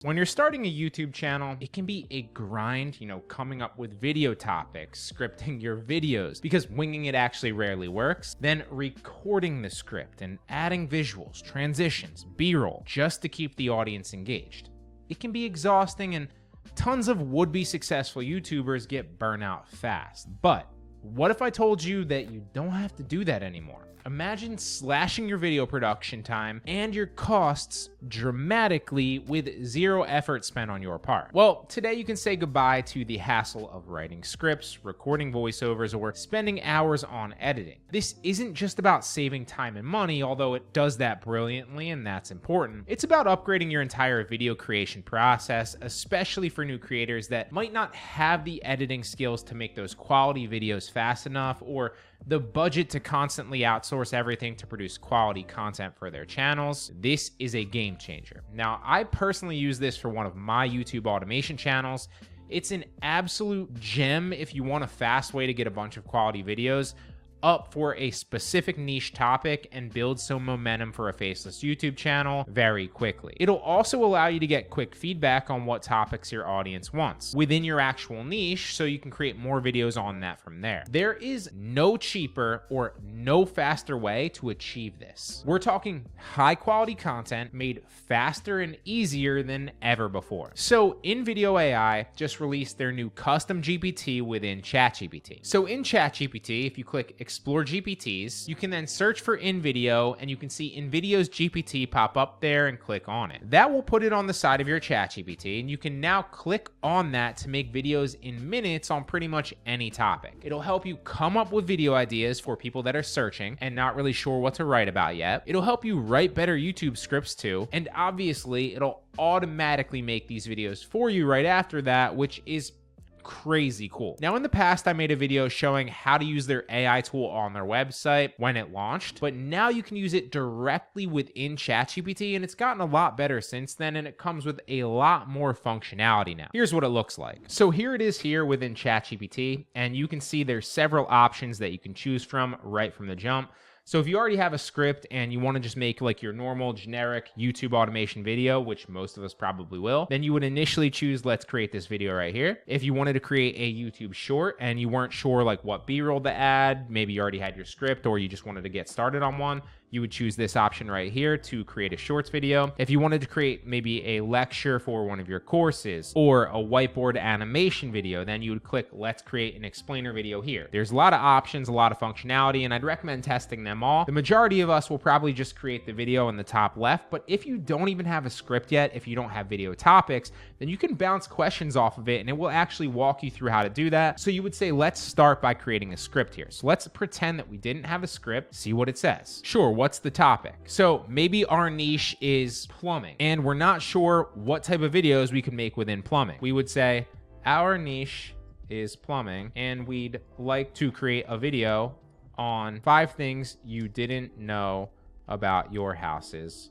When you're starting a YouTube channel, it can be a grind, coming up with video topics, scripting your videos, because winging it actually rarely works. Then recording the script and adding visuals, transitions, B-roll, just to keep the audience engaged. It can be exhausting, and tons of would-be successful YouTubers get burnout fast. But what if I told you that you don't have to do that anymore? Imagine slashing your video production time and your costs dramatically with zero effort spent on your part. Well, today you can say goodbye to the hassle of writing scripts, recording voiceovers, or spending hours on editing. This isn't just about saving time and money, although it does that brilliantly and that's important. It's about upgrading your entire video creation process, especially for new creators that might not have the editing skills to make those quality videos fast enough, or the budget to constantly outsource everything to produce quality content for their channels. This is a game changer. Now, I personally use this for one of my YouTube automation channels. It's an absolute gem if you want a fast way to get a bunch of quality videos up for a specific niche topic and build some momentum for a faceless YouTube channel very quickly. It'll also allow you to get quick feedback on what topics your audience wants within your actual niche, so you can create more videos on that from there. There is no cheaper or no faster way to achieve this. We're talking high quality content made faster and easier than ever before. So Invideo AI just released their new custom GPT within ChatGPT. So in ChatGPT, if you click Explore GPTs, you can then search for Invideo, and you can see Invideo's GPT pop up there and click on it. That will put it on the side of your ChatGPT, and you can now click on that to make videos in minutes on pretty much any topic. It'll help you come up with video ideas for people that are searching and not really sure what to write about yet. It'll help you write better YouTube scripts too, and obviously it'll automatically make these videos for you right after that, which is crazy cool. Now, in the past, I made a video showing how to use their AI tool on their website when it launched, but now you can use it directly within ChatGPT, and it's gotten a lot better since then, and it comes with a lot more functionality now. Here's what it looks like. So here it is here within ChatGPT, and you can see there's several options that you can choose from right from the jump. So if you already have a script and you want to just make like your normal generic YouTube automation video, which most of us probably will, then you would initially choose, let's create this video right here. If you wanted to create a YouTube short and you weren't sure like what B-roll to add, maybe you already had your script or you just wanted to get started on one, you would choose this option right here to create a shorts video. If you wanted to create maybe a lecture for one of your courses or a whiteboard animation video, then you would click, let's create an explainer video here. There's a lot of options, a lot of functionality, and I'd recommend testing them all. The majority of us will probably just create the video in the top left, but if you don't even have a script yet, if you don't have video topics, then you can bounce questions off of it and it will actually walk you through how to do that. So you would say, let's start by creating a script here. So let's pretend that we didn't have a script, see what it says. Sure, what's the topic? So maybe our niche is plumbing and we're not sure what type of videos we can make within plumbing. We would say our niche is plumbing and we'd like to create a video on 5 things you didn't know about your house's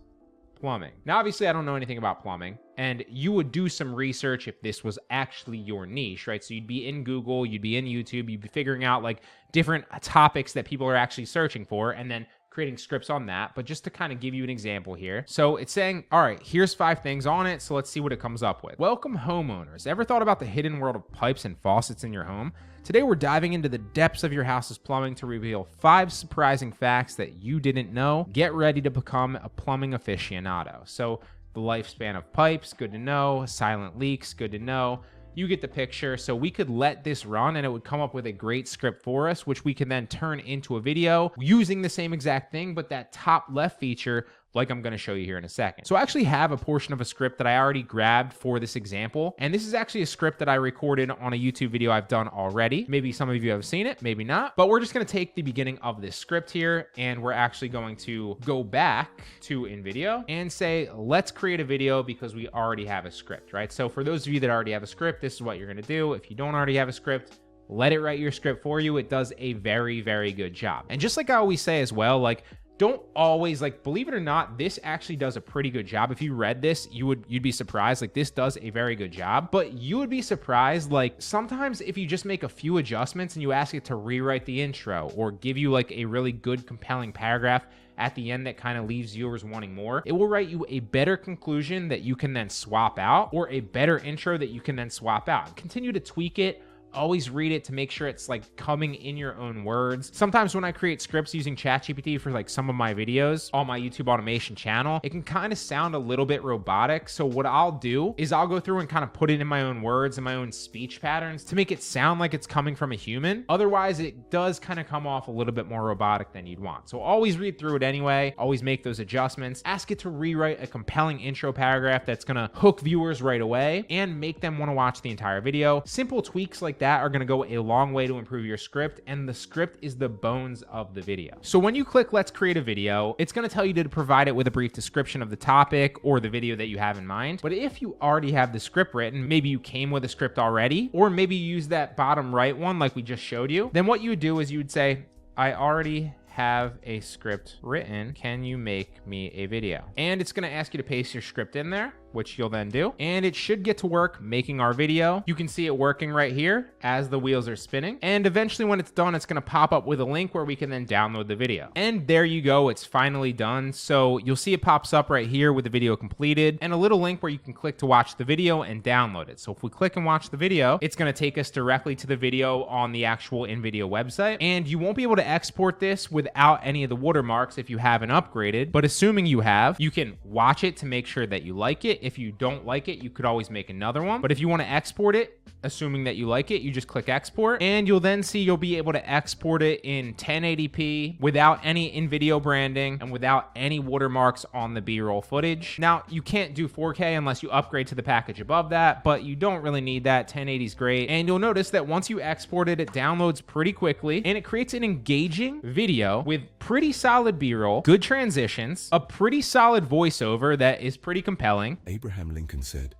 plumbing. Now, obviously, I don't know anything about plumbing, and you would do some research if this was actually your niche, right? So you'd be in Google, you'd be in YouTube, you'd be figuring out like different topics that people are actually searching for, and then creating scripts on that. But just to kind of give you an example here. So it's saying, all right, here's 5 things on it. So let's see what it comes up with. Welcome, homeowners. Ever thought about the hidden world of pipes and faucets in your home? Today, we're diving into the depths of your house's plumbing to reveal 5 surprising facts that you didn't know. Get ready to become a plumbing aficionado. So the lifespan of pipes, good to know. Silent leaks, good to know. You get the picture. So we could let this run and it would come up with a great script for us, which we can then turn into a video using the same exact thing, but that top left feature, like I'm going to show you here in a second. So I actually have a portion of a script that I already grabbed for this example. And this is actually a script that I recorded on a YouTube video I've done already. Maybe some of you have seen it, maybe not, but we're just going to take the beginning of this script here and we're actually going to go back to Invideo and say, let's create a video because we already have a script, right? So for those of you that already have a script, this is what you're going to do. If you don't already have a script, let it write your script for you. It does a very, very good job. And just like I always say as well, like, don't always, like, believe it or not, this actually does a pretty good job. If you read this, you'd be surprised. Like, this does a very good job, but you would be surprised. Like, sometimes if you just make a few adjustments and you ask it to rewrite the intro or give you like a really good compelling paragraph at the end that kind of leaves viewers wanting more, it will write you a better conclusion that you can then swap out, or a better intro that you can then swap out. Continue to tweak it. Always read it to make sure it's like coming in your own words. Sometimes when I create scripts using ChatGPT for like some of my videos on my YouTube automation channel, it can kind of sound a little bit robotic. So what I'll do is I'll go through and kind of put it in my own words and my own speech patterns to make it sound like it's coming from a human. Otherwise, it does kind of come off a little bit more robotic than you'd want. So always read through it anyway. Always make those adjustments. Ask it to rewrite a compelling intro paragraph that's gonna hook viewers right away and make them want to watch the entire video. Simple tweaks like that are going to go a long way to improve your script, and the script is the bones of the video. So when you click let's create a video, it's going to tell you to provide it with a brief description of the topic or the video that you have in mind. But if you already have the script written, maybe you came with a script already, or maybe you use that bottom right one like we just showed you, then what you would do is you would say, I already have a script written. Can you make me a video? And it's going to ask you to paste your script in there, which you'll then do. And it should get to work making our video. You can see it working right here as the wheels are spinning. And eventually when it's done, it's going to pop up with a link where we can then download the video. And there you go. It's finally done. So you'll see it pops up right here with the video completed and a little link where you can click to watch the video and download it. So if we click and watch the video, it's going to take us directly to the video on the actual Invideo website. And you won't be able to export this without any of the watermarks if you haven't upgraded. But assuming you have, you can watch it to make sure that you like it. If you don't like it, you could always make another one. But if you want to export it, assuming that you like it, you just click export, and you'll then see you'll be able to export it in 1080p without any Invideo branding and without any watermarks on the B-roll footage. Now, you can't do 4K unless you upgrade to the package above that, but you don't really need that. 1080 is great. And you'll notice that once you export it, it downloads pretty quickly, and it creates an engaging video with pretty solid B-roll, good transitions, a pretty solid voiceover that is pretty compelling. Abraham Lincoln said,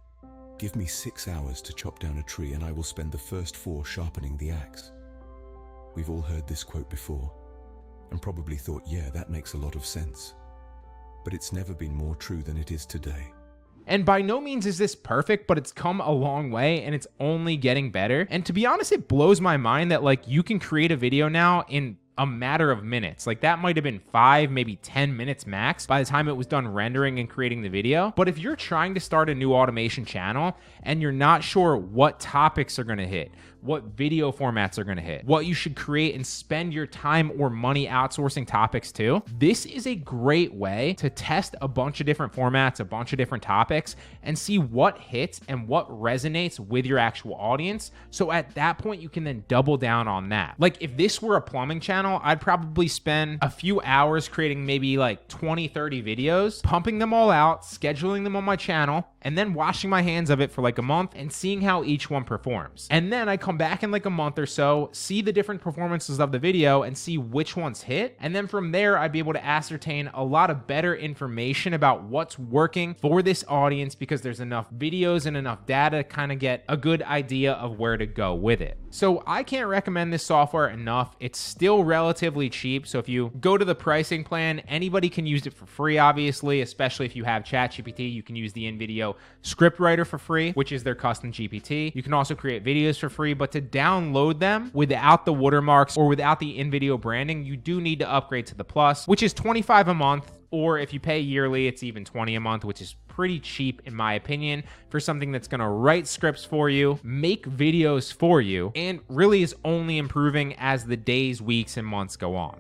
"Give me 6 hours to chop down a tree and I will spend the first 4 sharpening the axe." We've all heard this quote before and probably thought, yeah, that makes a lot of sense. But it's never been more true than it is today. And by no means is this perfect, but it's come a long way and it's only getting better. And to be honest, it blows my mind that like you can create a video now in a matter of minutes. Like that might have been 5, maybe 10 minutes max by the time it was done rendering and creating the video. But if you're trying to start a new automation channel and you're not sure what topics are going to hit, what video formats are going to hit, what you should create and spend your time or money outsourcing topics to, this is a great way to test a bunch of different formats, a bunch of different topics, and see what hits and what resonates with your actual audience. So at that point, you can then double down on that. Like if this were a plumbing channel, I'd probably spend a few hours creating maybe like 20, 30 videos, pumping them all out, scheduling them on my channel, and then washing my hands of it for like a month and seeing how each one performs. And then I come back in like a month or so, see the different performances of the video and see which ones hit. And then from there, I'd be able to ascertain a lot of better information about what's working for this audience because there's enough videos and enough data to kind of get a good idea of where to go with it. So I can't recommend this software enough. It's still relatively cheap. So if you go to the pricing plan, anybody can use it for free, obviously, especially if you have ChatGPT. You can use the Invideo script writer for free, which is their custom GPT. You can also create videos for free, but to download them without the watermarks or without the Invideo branding, you do need to upgrade to the Plus, which is $25 a month. Or if you pay yearly, it's even $20 a month, which is pretty cheap in my opinion for something that's going to write scripts for you, make videos for you, and really is only improving as the days, weeks, and months go on.